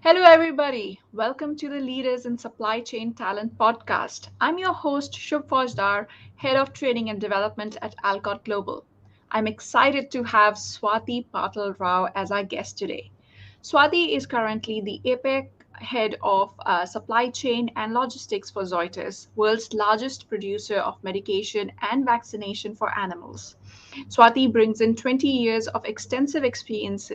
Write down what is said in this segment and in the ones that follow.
Hello, everybody. Welcome to the Leaders in Supply Chain Talent podcast. I'm your host, Shubh Faujdar, Head of Training and Development at Alcott Global. I'm excited to have Swati Patil Rao as our guest today. Swati is currently the APEC Head of Supply Chain and Logistics for Zoetis, world's largest producer of medication and vaccination for animals. Swati brings in 20 years of extensive experience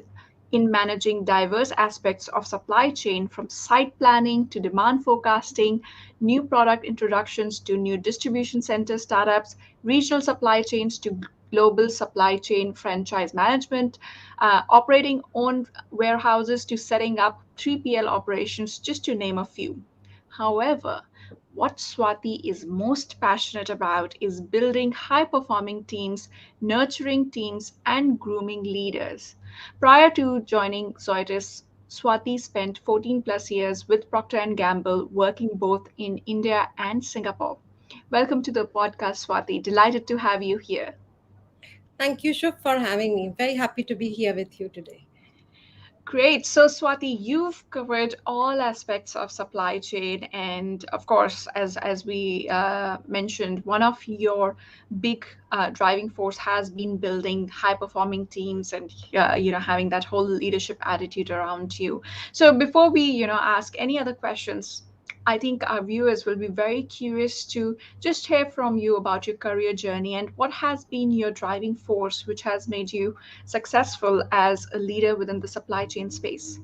in managing diverse aspects of supply chain from site planning to demand forecasting, new product introductions to new distribution center startups, regional supply chains to global supply chain franchise management, operating owned warehouses to setting up 3PL operations, just to name a few. However, what Swati is most passionate about is building high performing teams, nurturing teams, and grooming leaders. Prior to joining Zoetis, Swati spent 14 plus years with Procter and Gamble, working both in India and Singapore. Welcome to the podcast, Swati. Delighted to have you here. Thank you, Shuk, for having me. Very happy to be here with you today. Great. So, Swati, you've covered all aspects of supply chain, and of course, as we mentioned, one of your big driving force has been building high-performing teams, and having that whole leadership attitude around you. So, before we ask any other questions, I think our viewers will be very curious to just hear from you about your career journey and what has been your driving force, which has made you successful as a leader within the supply chain space.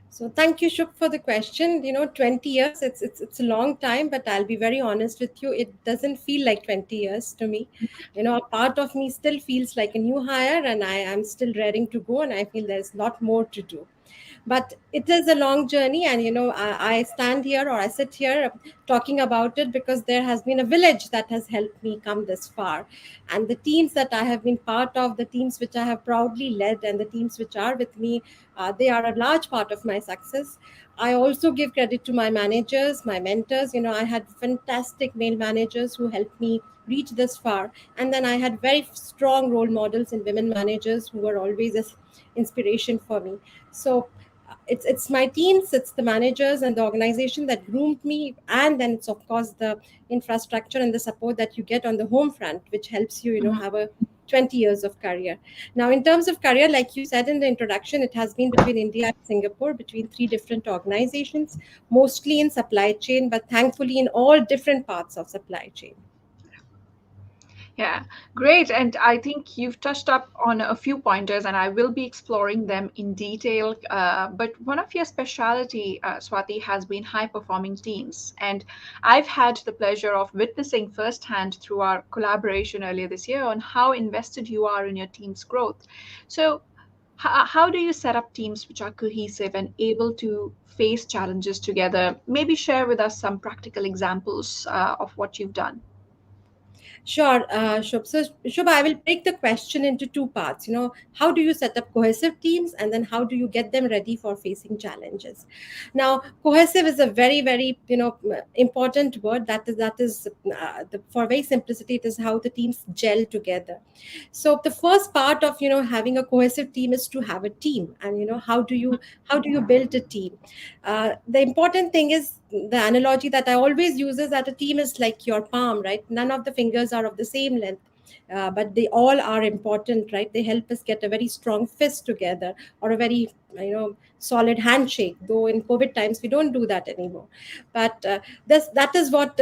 So thank you, Shuk, for the question. 20 years, it's a long time, but I'll be very honest with you. It doesn't feel like 20 years to me. A part of me still feels like a new hire, and I am still raring to go, and I feel there's a lot more to do. But it is a long journey, and I stand here or I sit here talking about it because there has been a village that has helped me come this far, and the teams that I have been part of, the teams which I have proudly led, and the teams which are with me, they are a large part of my success. I also give credit to my managers, my mentors. I had fantastic male managers who helped me reach this far, and then I had very strong role models in women managers who were always an inspiration for me. So it's my teams, it's the managers and the organization that groomed me, and then it's of course the infrastructure and the support that you get on the home front, which helps you Mhm. have a 20 years of career. Now, in terms of career, like you said in the introduction, it has been between India and Singapore, between three different organizations, mostly in supply chain, but thankfully in all different parts of supply chain. Yeah, great. And I think you've touched up on a few pointers, and I will be exploring them in detail. But one of your specialty, Swati, has been high-performing teams, and I've had the pleasure of witnessing firsthand through our collaboration earlier this year on how invested you are in your team's growth. So, how do you set up teams which are cohesive and able to face challenges together? Maybe share with us some practical examples of what you've done. Sure, Shubh. So, Shubh, I will break the question into two parts. How do you set up cohesive teams, and then how do you get them ready for facing challenges? Now, cohesive is a very, very important word. For very simplicity, it is how the teams gel together. So, the first part of having a cohesive team is to have a team, and how do you build a team? The important thing is the analogy that I always use is that a team is like your palm, right? None of the fingers are of the same length. But they all are important, right? They help us get a very strong fist together, or a very solid handshake. Though in COVID times we don't do that anymore, but that is what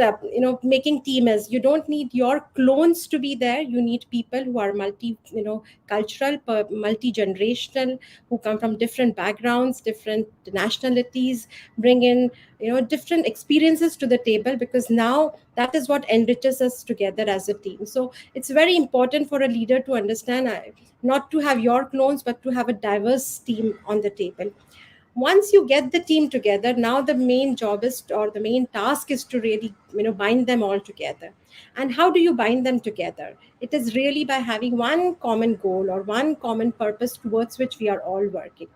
making team is. You don't need your clones to be there. You need people who are cultural, multi generational, who come from different backgrounds, different nationalities, bring in different experiences to the table, because now that is what enriches us together as a team. So it's very important for a leader to understand, not to have your clones, but to have a diverse team on the table. Once you get the team together, now the main job is, or the main task is, to really bind them all together. And how do you bind them together? It is really by having one common goal or one common purpose towards which we are all working.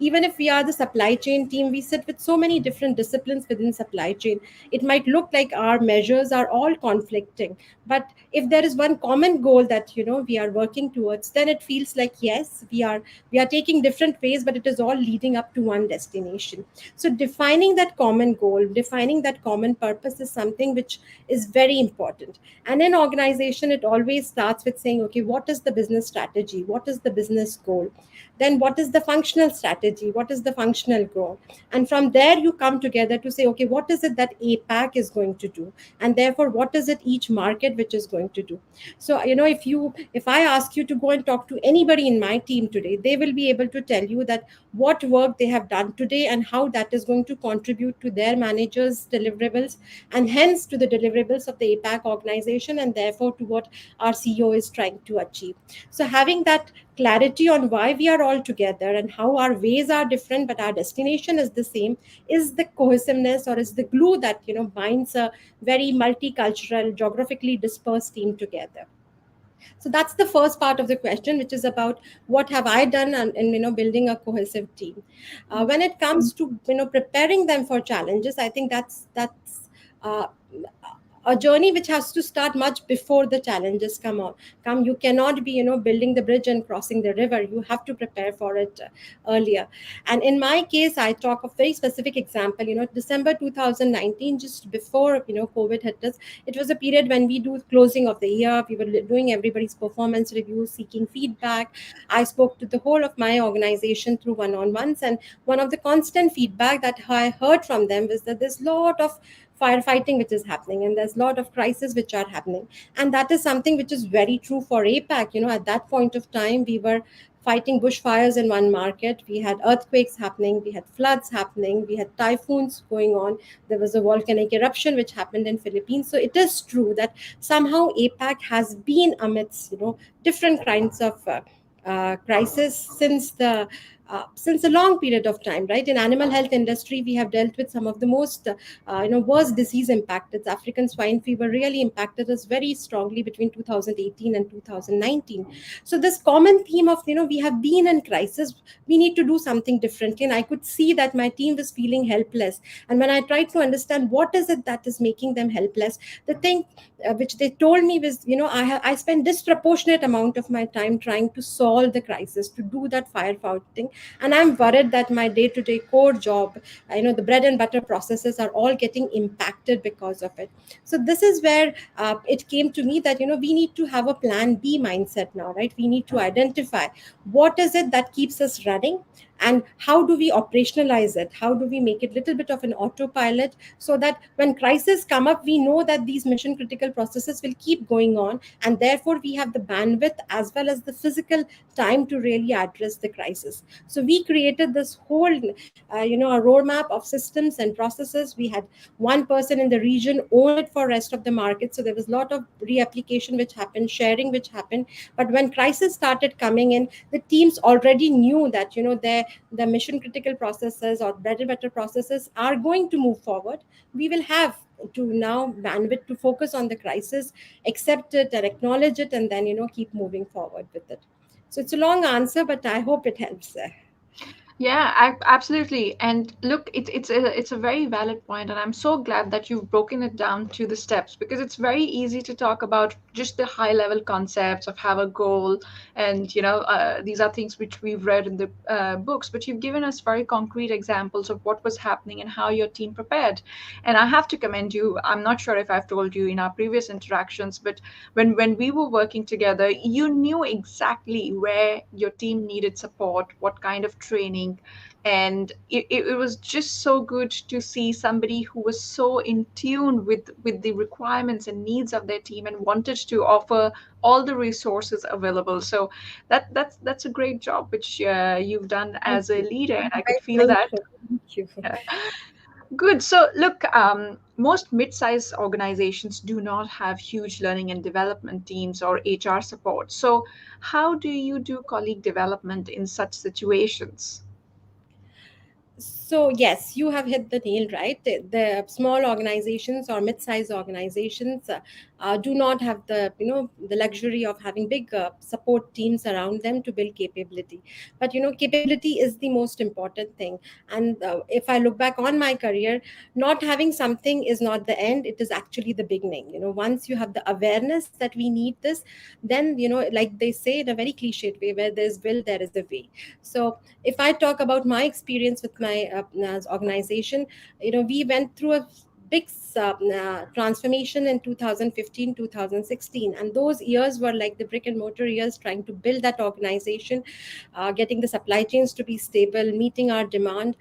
Even if we are the supply chain team, we sit with so many different disciplines within supply chain. It might look like our measures are all conflicting, but if there is one common goal that we are working towards, then it feels like, yes, we are taking different ways, but it is all leading up to one destination. So defining that common goal, defining that common purpose is something which is very important. And in organization, it always starts with saying, okay, what is the business strategy, what is the business goal, then what is the functional strategy, what is the functional goal, and from there you come together to say, okay, what is it that APAC is going to do, and therefore what is it each market which is going to do. So if I ask you to go and talk to anybody in my team today, they will be able to tell you that what work they have done today and how that is going to contribute to their managers deliverables, and hence to the deliverables of the APAC organization, and therefore to what our CEO is trying to achieve. So having that clarity on why we are all together and how our ways are different but our destination is the same is the cohesiveness, or is the glue that binds a very multicultural, geographically dispersed team together. So that's the first part of the question, which is about what have I done in building a cohesive team. When it comes to preparing them for challenges, I think that's uh, a journey which has to start much before the challenges come. You cannot be building the bridge and crossing the river. You have to prepare for it earlier. And in my case, I talk of very specific example. December 2019, just before COVID hit us, it was a period when we do closing of the year. We were doing everybody's performance review, seeking feedback. I spoke to the whole of my organization through one-on-ones, and one of the constant feedback that I heard from them was that there's a lot of firefighting which is happening, and there's a lot of crises which are happening. And that is something which is very true for APAC. At that point of time, we were fighting bushfires in one market, we had earthquakes happening, we had floods happening, we had typhoons going on, there was a volcanic eruption which happened in Philippines. So it is true that somehow APAC has been amidst different kinds of crisis since a long period of time, right? In animal health industry, we have dealt with some of the most worst disease impacted. African swine fever really impacted us very strongly between 2018 and 2019. So this common theme of we have been in crisis, we need to do something differently, and I could see that my team was feeling helpless. And when I tried to understand what is it that is making them helpless, the thing which they told me was, I spend disproportionate amount of my time trying to solve the crisis, to do that firefighting, and I'm worried that my day-to-day core job, the bread and butter processes are all getting impacted because of it. So this is where it came to me that we need to have a plan B mindset now, right? We need to identify what is it that keeps us running, and how do we operationalize it, how do we make it little bit of an autopilot, so that when crises come up, we know that these mission critical processes will keep going on, and therefore we have the bandwidth as well as the physical time to really address the crisis. So we created this whole a roadmap of systems and processes. We had one person in the region own it for rest of the market, so there was a lot of reapplication which happened, sharing which happened. But when crisis started coming in, the teams already knew that the mission critical processes or bread and butter processes are going to move forward. We will have to now bandwidth to focus on the crisis, accept it and acknowledge it, and then keep moving forward with it. So it's a long answer, but I hope it helps. Yeah, absolutely. And look, it's a very valid point, and I'm so glad that you've broken it down to the steps, because it's very easy to talk about just the high level concepts of have a goal, and these are things which we've read in the books. But you've given us very concrete examples of what was happening and how your team prepared. And I have to commend you. I'm not sure if I've told you in our previous interactions, but when we were working together, you knew exactly where your team needed support, what kind of training, and it was just so good to see somebody who was so in tune with the requirements and needs of their team and wanted to offer all the resources available. So that's a great job which you've done Thank as a you. leader, and I could Right, feel that. mindful. Thank you. Yeah. Good. So, look, most mid-sized organizations do not have huge learning and development teams or HR support. So, how do you do colleague development in such situations? So yes, you have hit the nail right. The small organizations or mid-sized organizations do not have the the luxury of having big support teams around them to build capability. But capability is the most important thing. And if I look back on my career, not having something is not the end, it is actually the beginning. Once you have the awareness that we need this, then like they say in a very cliched way, where there's will there is a way. So if I talk about my experience with my organization, we went through a big transformation in 2015 2016, and those years were like the brick and mortar years, trying to build that organization, getting the supply chains to be stable, meeting our demand.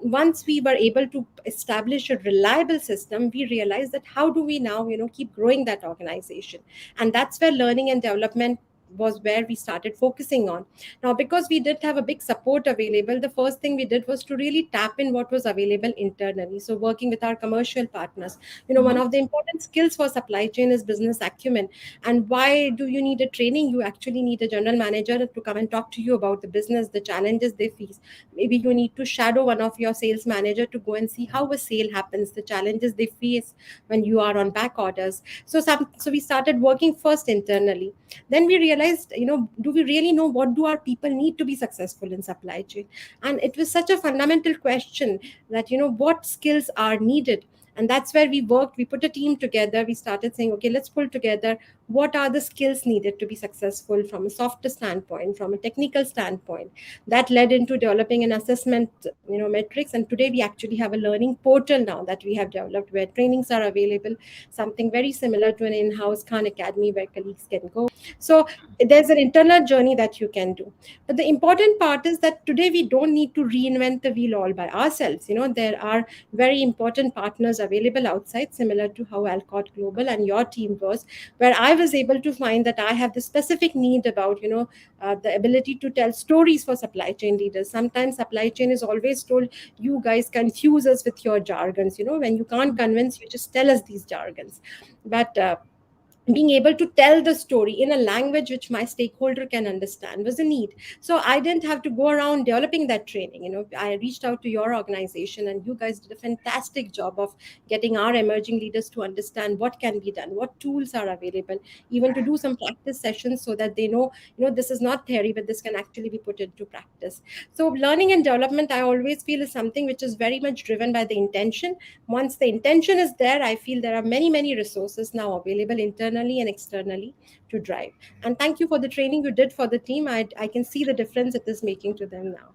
Once we were able to establish a reliable system, we realized that how do we now keep growing that organization. And that's where learning and development was where we started focusing on. Now, because we didn't have a big support available, the first thing we did was to really tap in what was available internally. So, working with our commercial partners, one Mhm. of the important skills for supply chain is business acumen. And why do you need a training? You actually need a general manager to come and talk to you about the business, the challenges they face. Maybe you need to shadow one of your sales manager to go and see how a sale happens, the challenges they face when you are on back orders. So we started working first internally. Then we realized, do we really know what do our people need to be successful in supply chain? And it was such a fundamental question that what skills are needed. And that's where we worked. We put a team together. We started saying, okay, let's pull together what are the skills needed to be successful from a softer standpoint, from a technical standpoint. That led into developing an assessment metrics. And today we actually have a learning portal now that we have developed, where trainings are available, something very similar to an in-house Khan Academy where colleagues can go. So there's an internal journey that you can do. But the important part is that today we don't need to reinvent the wheel all by ourselves. There are very important partners available outside, similar to how Alcott Global and your team was, where I was able to find that I have the specific need about, the ability to tell stories for supply chain leaders. Sometimes supply chain is always told, you guys confuse us with your jargons. When you can't convince, you just tell us these jargons. But being able to tell the story in a language which my stakeholder can understand was a need. So I didn't have to go around developing that training. I reached out to your organization, and you guys did a fantastic job of getting our emerging leaders to understand what can be done, what tools are available, even to do some practice sessions so that they know, this is not theory, but this can actually be put into practice. So learning and development, I always feel, is something which is very much driven by the intention. Once the intention is there, I feel there are many, many resources now available internally and externally to drive. And thank you for the training you did for the team. I can see the difference it is making to them now.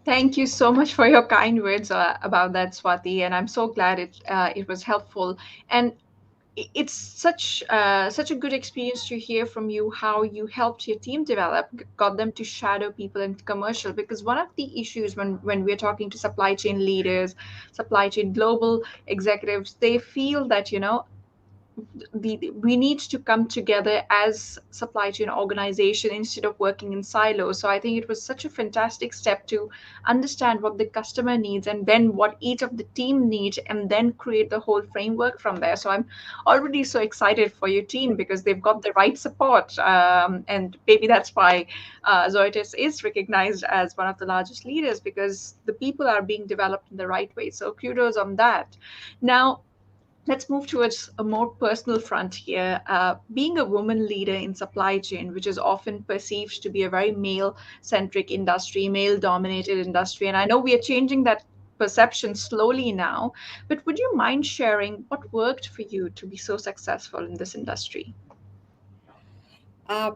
Thank you so much for your kind words about that, Swati, and I'm so glad it was helpful. And it's such a good experience to hear from you how you helped your team develop, got them to shadow people in commercial. Because one of the issues when we're talking to supply chain leaders, supply chain global executives, they feel that we need to come together as supply chain organization instead of working in silos. So I think it was such a fantastic step to understand what the customer needs and then what each of the team needs, and then create the whole framework from there. So I'm already so excited for your team because they've got the right support, and maybe that's why Zoetis is recognized as one of the largest leaders, because the people are being developed in the right way. So kudos on that. Now let's move towards a more personal front here. Being a woman leader in supply chain, which is often perceived to be a very male centric industry, male dominated industry, and I know we are changing that perception slowly now, but would you mind sharing what worked for you to be so successful in this industry? Uh,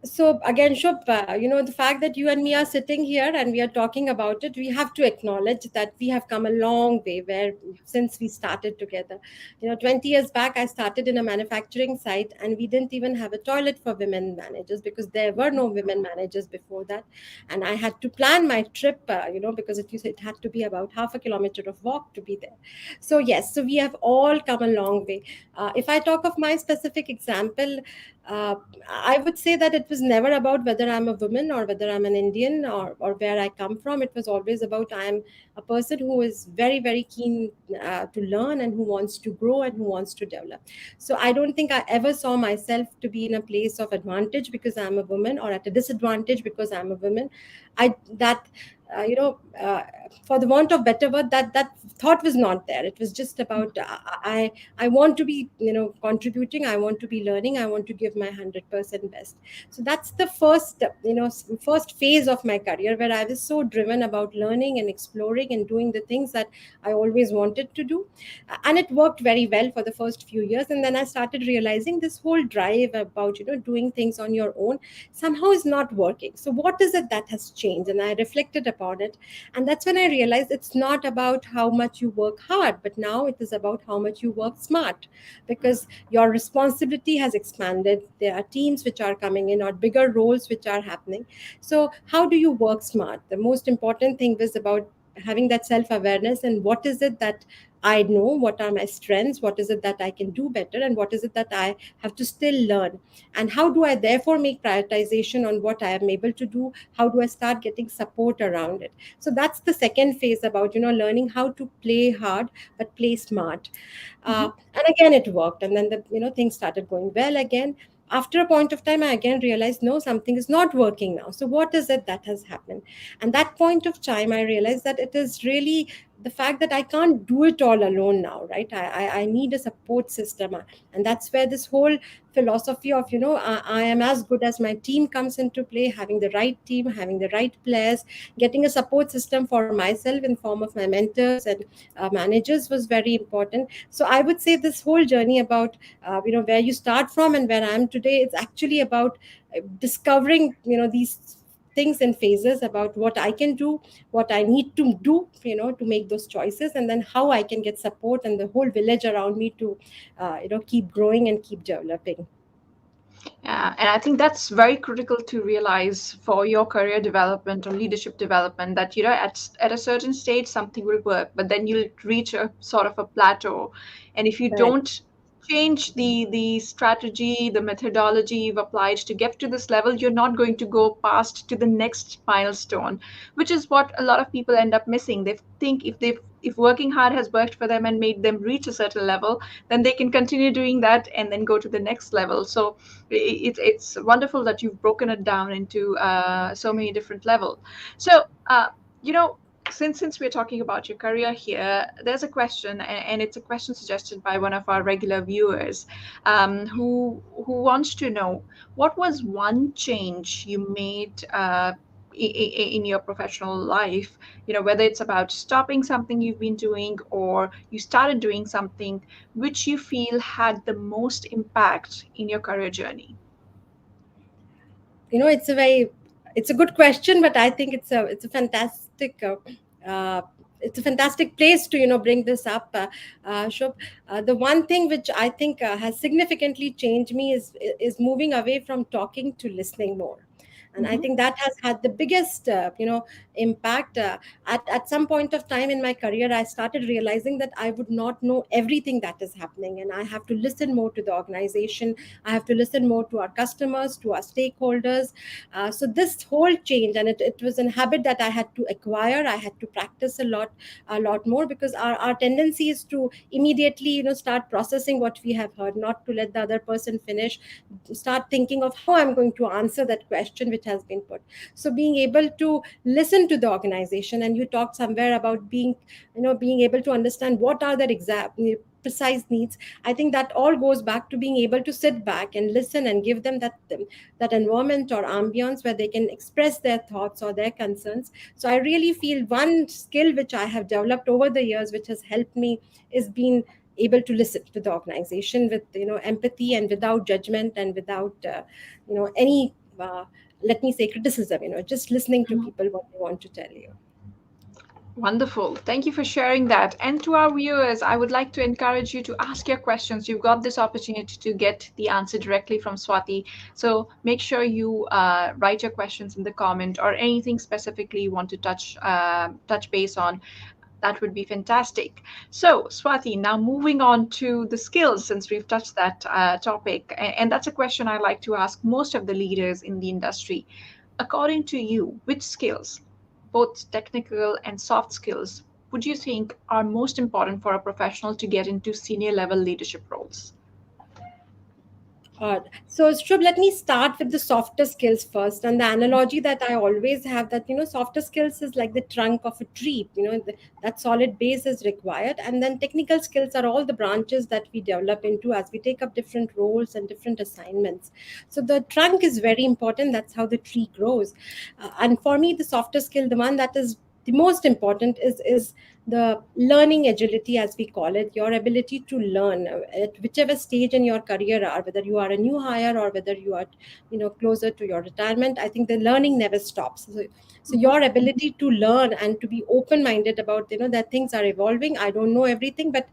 so again, Shub, the fact that you and me are sitting here and we are talking about it, we have to acknowledge that we have come a long way where since we started together. 20 years back, I started in a manufacturing site, and we didn't even have a toilet for women managers because there were no women managers before that. And I had to plan my trip, because it had to be about half a kilometer of walk to be there. So yes, so we have all come a long way. If I talk of my specific example, uh, I would say that it was never about whether I'm a woman or whether I'm an Indian, or where I come from. It was always about I am a person who is very, very keen to learn, and who wants to grow, and who wants to develop. So I don't think I ever saw myself to be in a place of advantage because I'm a woman, or at a disadvantage because I'm a woman. I that you know, for the want of better word, that thought was not there. It was just about I want to be, contributing. I want to be learning. I want to give my 100% best. So that's the first, first phase of my career where I was so driven about learning and exploring and doing the things that I always wanted to do. And it worked very well for the first few years, and then I started realizing this whole drive about, doing things on your own somehow is not working. So what is it that has changed? And I reflected upon it, and that's when I realized it's not about how much you work hard, but now it is about how much you work smart, because your responsibility has expanded. There are teams which are coming in, or bigger roles which are happening. So how do you work smart? The most important thing was about having that self awareness, and what is it that I know, what are my strengths, what is it that I can do better, and what is it that I have to still learn, and how do I therefore make prioritization on what I am able to do? How do I start getting support around it? So that's the second phase, about learning how to play hard but play smart. Mhm. And again it worked, and then the things started going well again. After a point of time, I again realized, no, something is not working now. So what is it that has happened? And that point of time, I realized that it is really the fact that I can't do it all alone now, right? I need a support system. And that's where this whole philosophy of, I am as good as my team comes into play. Having the right team, having the right players, getting a support system for myself in form of my mentors and managers was very important. So I would say this whole journey about, where you start from and where I am today, it's actually about discovering, these things and phases about what I can do, what I need to do, to make those choices, and then how I can get support and the whole village around me to, keep growing and keep developing. Yeah, and I think that's very critical to realize for your career development or leadership development, that at a certain stage something will work, but then you'll reach a sort of a plateau, and if you Correct. don't change the strategy, the methodology you've applied to get to this level, you're not going to go past to the next milestone, which is what a lot of people end up missing. They think if working hard has worked for them and made them reach a certain level, then they can continue doing that and then go to the next level. So it's wonderful that you've broken it down into so many different levels. So, you know, since we're talking about your career here, there's a question, and it's a question suggested by one of our regular viewers, who wants to know what was one change you made. In your professional life, whether it's about stopping something you've been doing or you started doing something which you feel had the most impact in your career journey. It's a very, it's a good question, but I think it's a fantastic uh, it's a fantastic place to bring this up, Shubh. The one thing which I think has significantly changed me is moving away from talking to listening more. And I Hmm. think that has had the biggest impact. At some point of time in my career, I started realizing that I would not know everything that is happening, and I have to listen more to the organization. I have to listen more to our customers, to our stakeholders. So this whole change, and it was a habit that I had to acquire. I had to practice a lot more, because our tendency is to immediately, start processing what we have heard, not to let the other person finish, start thinking of how I'm going to answer that question which has been put. So being able to listen to the organization, and you talked somewhere about being able to understand what are their exact precise needs. I think that all goes back to being able to sit back and listen and give them that environment or ambience where they can express their thoughts or their concerns. So I really feel one skill which I have developed over the years, which has helped me, is being able to listen to the organization with empathy and without judgment and without any let me say criticism, just listening to people what they want to tell you. Wonderful. Thank you for sharing that. And to our viewers, I would like to encourage you to ask your questions. You've got this opportunity to get the answer directly from Swati. So make sure you write your questions in the comment, or anything specifically you want to touch base on. That would be fantastic. So, Swati, now moving on to the skills, since we've touched that topic, and that's a question I like to ask most of the leaders in the industry. According to you, which skills, both technical and soft skills, would you think are most important for a professional to get into senior level leadership roles? So, Shubh, let me start with the softer skills first. And the analogy that I always have that, softer skills is like the trunk of a tree, that solid base is required. And then technical skills are all the branches that we develop into as we take up different roles and different assignments. So, the trunk is very important. That's how the tree grows. And for me, the softer skill, the one that is the most important is the learning agility, as we call it, your ability to learn at whichever stage in your career are, whether you are a new hire or whether you are closer to your retirement. I think the learning never stops. So Mhm. your ability to learn and to be open minded about that things are evolving. I don't know everything, but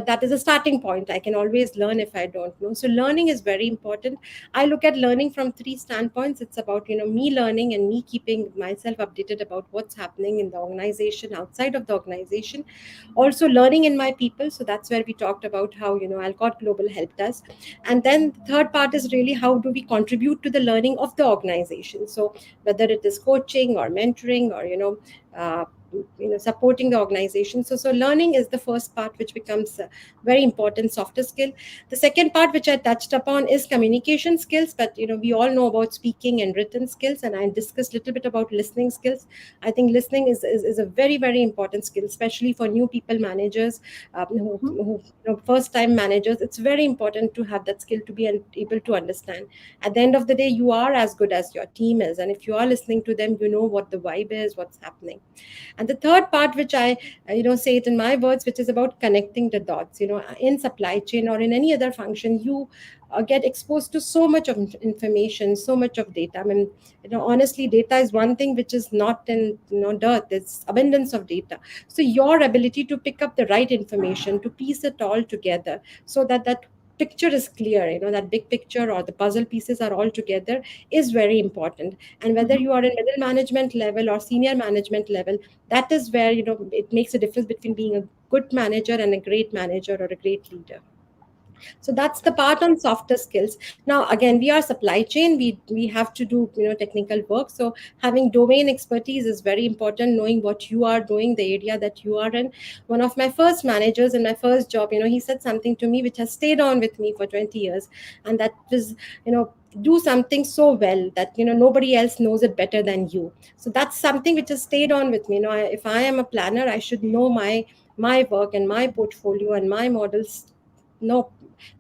that is a starting point. I can always learn if I don't know. So learning is very important. I look at learning from three standpoints. It's about me learning and me keeping myself updated about what's happening in the organization, outside of the organization, also learning in my people. So that's where we talked about how Alcott Global helped us. And then the third part is really how do we contribute to the learning of the organization. So whether it is coaching or mentoring or uh, supporting the organization. So learning is the first part, which becomes a very important softer skill. The second part, which I touched upon, is communication skills. But we all know about speaking and written skills, and I discussed a little bit about listening skills. I think listening is a very, very important skill, especially for new people managers, Mhm. first time managers. It's very important to have that skill to be able to understand. At the end of the day, you are as good as your team is, and if you are listening to them, you know what the vibe is, what's happening. And the third part, which I say it in my words, which is about connecting the dots. In supply chain or in any other function, you get exposed to so much of information, so much of data. I mean, honestly, data is one thing which is not in dearth. There's abundance of data. So your ability to pick up the right information, to piece it all together, so that that picture is clear, that big picture or the puzzle pieces are all together, is very important. And whether Mhm. you are in middle management level or senior management level, that is where it makes a difference between being a good manager and a great manager or a great leader. So that's the part on softer skills. Now again, we are supply chain, we have to do technical work. So having domain expertise is very important, knowing what you are doing, the area that you are in. One of my first managers in my first job, he said something to me which has stayed on with me for 20 years. And that was, do something so well that nobody else knows it better than you. So that's something which has stayed on with me. If I am a planner, I should know my work and my portfolio and my models, no,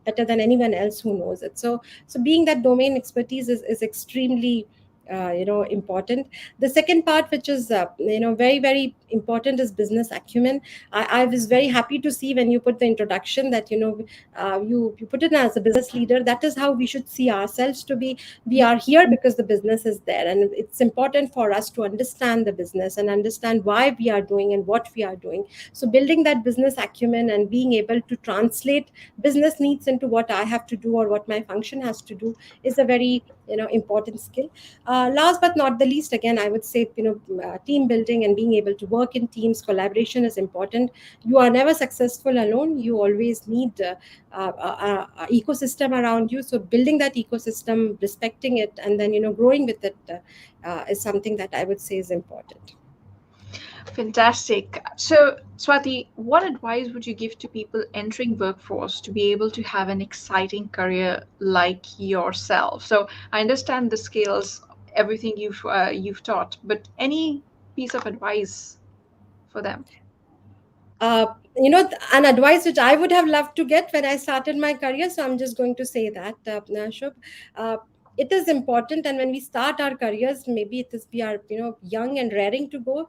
better than anyone else who knows it. So being that domain expertise is extremely important. The second part, which is very, very important, is business acumen. I was very happy to see when you put the introduction that you put it as a business leader. That is how we should see ourselves to be. We are here because the business is there, and it's important for us to understand the business and understand why we are doing and what we are doing. So building that business acumen and being able to translate business needs into what I have to do or what my function has to do is a very important skill. Last but not the least, again, I would say team building and being able to work in teams. Collaboration is important. You are never successful alone. You always need a ecosystem around you. So building that ecosystem, respecting it, and then growing with it is something that I would say is important. Fantastic. So, Swati, what advice would you give to people entering workforce to be able to have an exciting career like yourself? So, I understand the skills, everything you've taught, but any piece of advice for them? An advice which I would have loved to get when I started my career. So I'm just going to say that, Shubh, uh, it is important. And when we start our careers, maybe it is we are young and raring to go,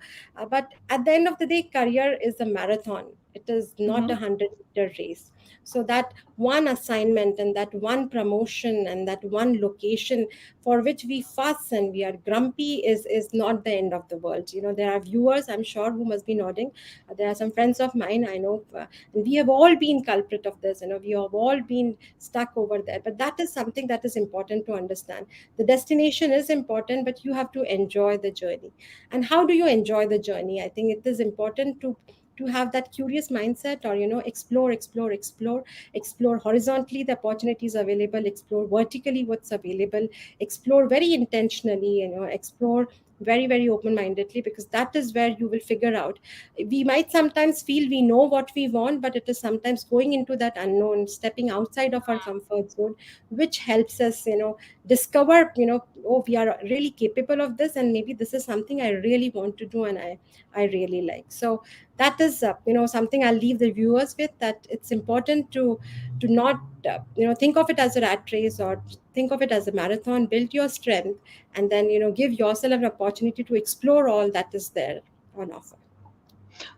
but at the end of the day, career is a marathon. It is not Mm-hmm. 100-meter race. So that one assignment and that one promotion and that one location for which we fuss and we are grumpy is not the end of the world. There are viewers, I'm sure, who must be nodding. There are some friends of mine I know, and we have all been culprit of this. We have all been stuck over there. But that is something that is important to understand. The destination is important, but you have to enjoy the journey. And how do you enjoy the journey? I think it is important to have that curious mindset, or explore horizontally the opportunities available, explore vertically what's available, explore very intentionally, explore very, very open mindedly, because that is where you will figure out. We might sometimes feel we know what we want, but it is sometimes going into that unknown, stepping outside of our comfort zone, which helps us, discover, oh, we are really capable of this, and maybe this is something I really want to do, and I really like. So that is, something I'll leave the viewers with, that it's important to not, think of it as a rat race, or think of it as a marathon. Build your strength, and then, give yourself an opportunity to explore all that is there on offer.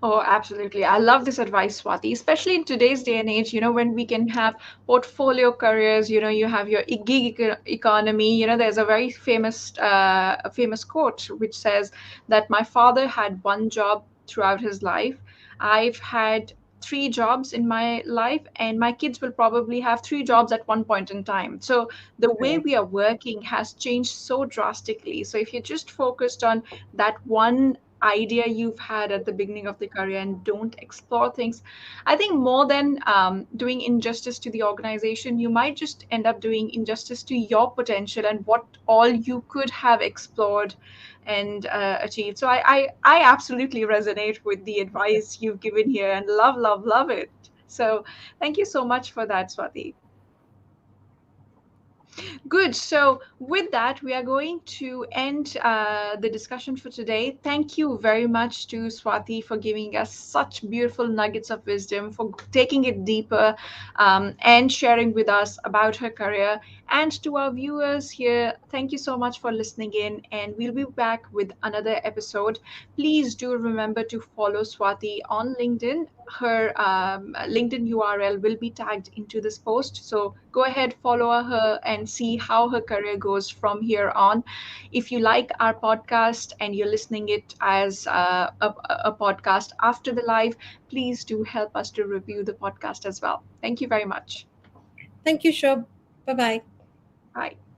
Oh, absolutely. I love this advice, Swati, especially in today's day and age, when we can have portfolio careers, you have your economy. There's a very famous quote which says that my father had one job throughout his life. I've had three jobs in my life, and my kids will probably have three jobs at one point in time. So the way Correct. we are working has changed so drastically. So if you're just focused on that one idea you've had at the beginning of the career and don't explore things, I think more than doing injustice to the organization, you might just end up doing injustice to your potential and what all you could have explored and achieved. So I absolutely resonate with the advice you've given here and love it. So thank you so much for that, Swati. Good. So, with that, we are going to end the discussion for today. Thank you very much to Swati for giving us such beautiful nuggets of wisdom, for taking it deeper, and sharing with us about her career. And to our viewers here, thank you so much for listening in. And we'll be back with another episode. Please do remember to follow Swati on LinkedIn. Her LinkedIn URL will be tagged into this post. So go ahead, follow her, and see how her career goes from here on. If you like our podcast and you're listening it as a podcast after the live, please do help us to review the podcast as well. Thank you very much. Thank you, Shob. Bye bye. Bye.